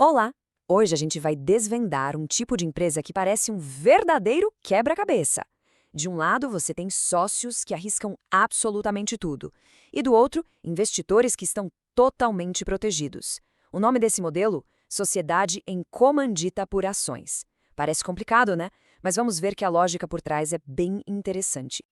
Olá! Hoje a gente vai desvendar um tipo de empresa que parece um verdadeiro quebra-cabeça. De um lado, você tem sócios que arriscam absolutamente tudo, e do outro, investidores que estão totalmente protegidos. O nome desse modelo? Sociedade em comandita por ações. Parece complicado, né? Mas vamos ver que a lógica por trás é bem interessante.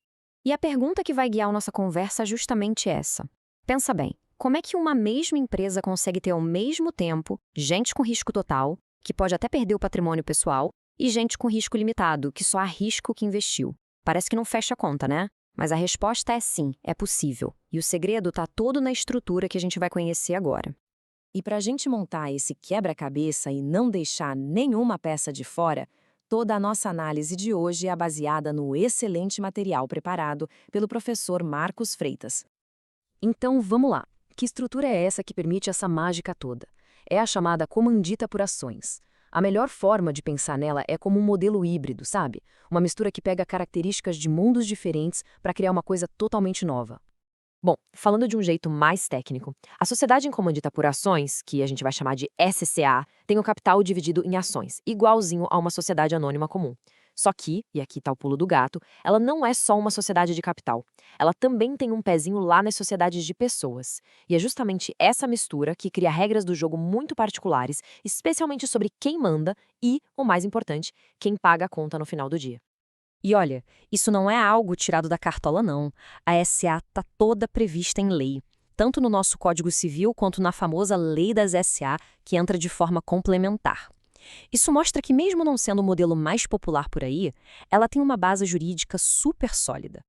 E a pergunta que vai guiar a nossa conversa é justamente essa. Pensa bem, como é que uma mesma empresa consegue ter ao mesmo tempo gente com risco total, que pode até perder o patrimônio pessoal, e gente com risco limitado, que só arrisca o que investiu? Parece que não fecha a conta, né? Mas a resposta é sim, é possível. E o segredo está todo na estrutura que a gente vai conhecer agora. E para a gente montar esse quebra-cabeça e não deixar nenhuma peça de fora, toda a nossa análise de hoje é baseada no excelente material preparado pelo professor Marcos Freitas. Então, vamos lá. Que estrutura é essa que permite essa mágica toda? É a chamada comandita por ações. A melhor forma de pensar nela é como um modelo híbrido, sabe? Uma mistura que pega características de mundos diferentes para criar uma coisa totalmente nova. Bom, falando de um jeito mais técnico, a sociedade em comandita por ações, que a gente vai chamar de SCA, tem o capital dividido em ações, igualzinho a uma sociedade anônima comum. Só que, e aqui está o pulo do gato, ela não é só uma sociedade de capital. Ela também tem um pezinho lá nas sociedades de pessoas. E é justamente essa mistura que cria regras do jogo muito particulares, especialmente sobre quem manda e, o mais importante, quem paga a conta no final do dia. E olha, isso não é algo tirado da cartola, não. A SA está toda prevista em lei, tanto no nosso Código Civil quanto na famosa Lei das SA, que entra de forma complementar. Isso mostra que, mesmo não sendo o modelo mais popular por aí, ela tem uma base jurídica super sólida.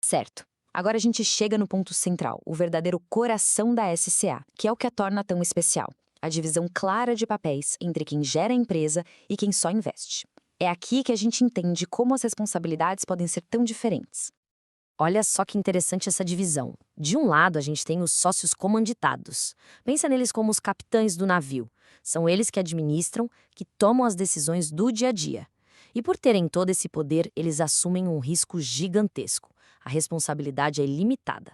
Certo. Agora a gente chega no ponto central, o verdadeiro coração da SCA, que é o que a torna tão especial. A divisão clara de papéis entre quem gera a empresa e quem só investe. É aqui que a gente entende como as responsabilidades podem ser tão diferentes. Olha só que interessante essa divisão. De um lado, a gente tem os sócios comanditados. Pensa neles como os capitães do navio. São eles que administram, que tomam as decisões do dia a dia. E por terem todo esse poder, eles assumem um risco gigantesco. A responsabilidade é ilimitada.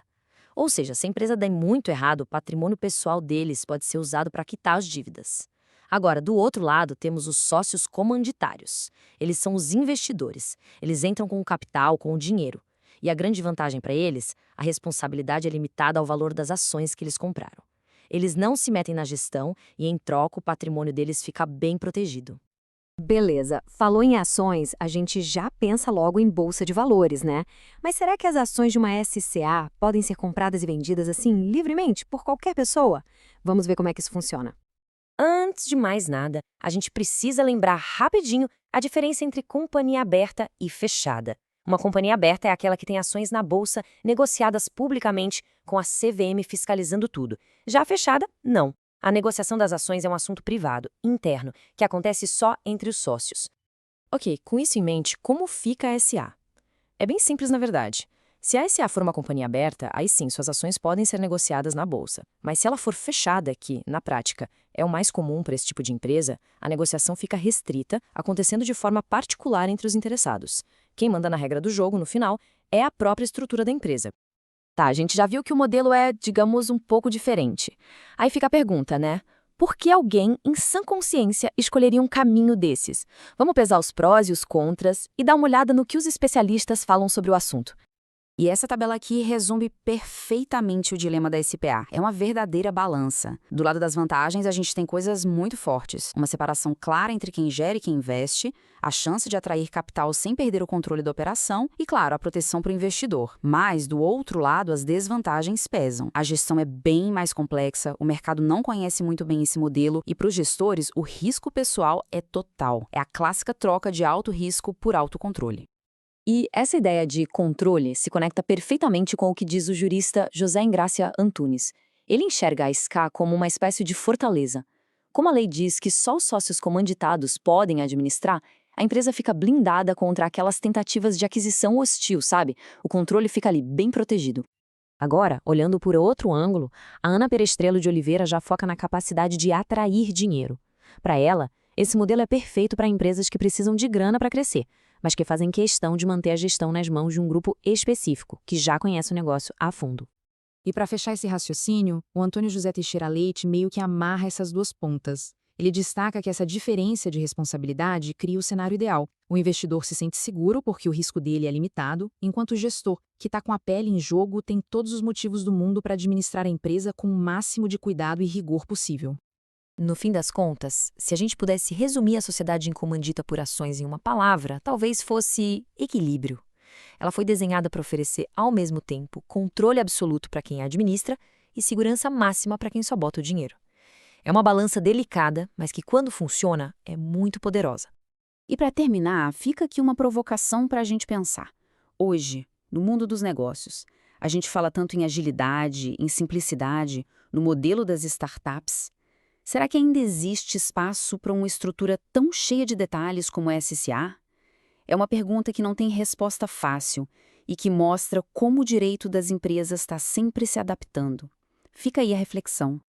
Ou seja, se a empresa der muito errado, o patrimônio pessoal deles pode ser usado para quitar as dívidas. Agora, do outro lado, temos os sócios comanditários. Eles são os investidores. Eles entram com o capital, com o dinheiro. E a grande vantagem para eles, a responsabilidade é limitada ao valor das ações que eles compraram. Eles não se metem na gestão e, em troca, o patrimônio deles fica bem protegido. Beleza, falou em ações, a gente já pensa logo em bolsa de valores, né? Mas será que as ações de uma SCA podem ser compradas e vendidas assim, livremente, por qualquer pessoa? Vamos ver como é que isso funciona. Antes de mais nada, a gente precisa lembrar rapidinho a diferença entre companhia aberta e fechada. Uma companhia aberta é aquela que tem ações na bolsa negociadas publicamente com a CVM fiscalizando tudo. Já a fechada, não. A negociação das ações é um assunto privado, interno, que acontece só entre os sócios. Ok, com isso em mente, como fica a SA? É bem simples na verdade. Se a SA for uma companhia aberta, aí sim, suas ações podem ser negociadas na bolsa. Mas se ela for fechada, que, na prática, é o mais comum para esse tipo de empresa, a negociação fica restrita, acontecendo de forma particular entre os interessados. Quem manda na regra do jogo, no final, é a própria estrutura da empresa. Tá, a gente já viu que o modelo é, digamos, um pouco diferente. Aí fica a pergunta, né? Por que alguém, em sã consciência, escolheria um caminho desses? Vamos pesar os prós e os contras e dar uma olhada no que os especialistas falam sobre o assunto. E essa tabela aqui resume perfeitamente o dilema da SPA. É uma verdadeira balança. Do lado das vantagens, a gente tem coisas muito fortes. Uma separação clara entre quem gera e quem investe, a chance de atrair capital sem perder o controle da operação e, claro, a proteção para o investidor. Mas, do outro lado, as desvantagens pesam. A gestão é bem mais complexa, o mercado não conhece muito bem esse modelo e, para os gestores, o risco pessoal é total. É a clássica troca de alto risco por alto controle. E essa ideia de controle se conecta perfeitamente com o que diz o jurista José Ingrácia Antunes. Ele enxerga a SCA como uma espécie de fortaleza. Como a lei diz que só os sócios comanditados podem administrar, a empresa fica blindada contra aquelas tentativas de aquisição hostil, sabe? O controle fica ali bem protegido. Agora, olhando por outro ângulo, a Ana Perestrelo de Oliveira já foca na capacidade de atrair dinheiro. Para ela, esse modelo é perfeito para empresas que precisam de grana para crescer, mas que fazem questão de manter a gestão nas mãos de um grupo específico, que já conhece o negócio a fundo. E para fechar esse raciocínio, o Antônio José Teixeira Leite meio que amarra essas duas pontas. Ele destaca que essa diferença de responsabilidade cria o cenário ideal. O investidor se sente seguro porque o risco dele é limitado, enquanto o gestor, que está com a pele em jogo, tem todos os motivos do mundo para administrar a empresa com o máximo de cuidado e rigor possível. No fim das contas, se a gente pudesse resumir a sociedade incomandita por ações em uma palavra, talvez fosse equilíbrio. Ela foi desenhada para oferecer, ao mesmo tempo, controle absoluto para quem a administra e segurança máxima para quem só bota o dinheiro. É uma balança delicada, mas que, quando funciona, é muito poderosa. E para terminar, fica aqui uma provocação para a gente pensar. Hoje, no mundo dos negócios, a gente fala tanto em agilidade, em simplicidade, no modelo das startups. Será que ainda existe espaço para uma estrutura tão cheia de detalhes como a SCA? É uma pergunta que não tem resposta fácil e que mostra como o direito das empresas está sempre se adaptando. Fica aí a reflexão.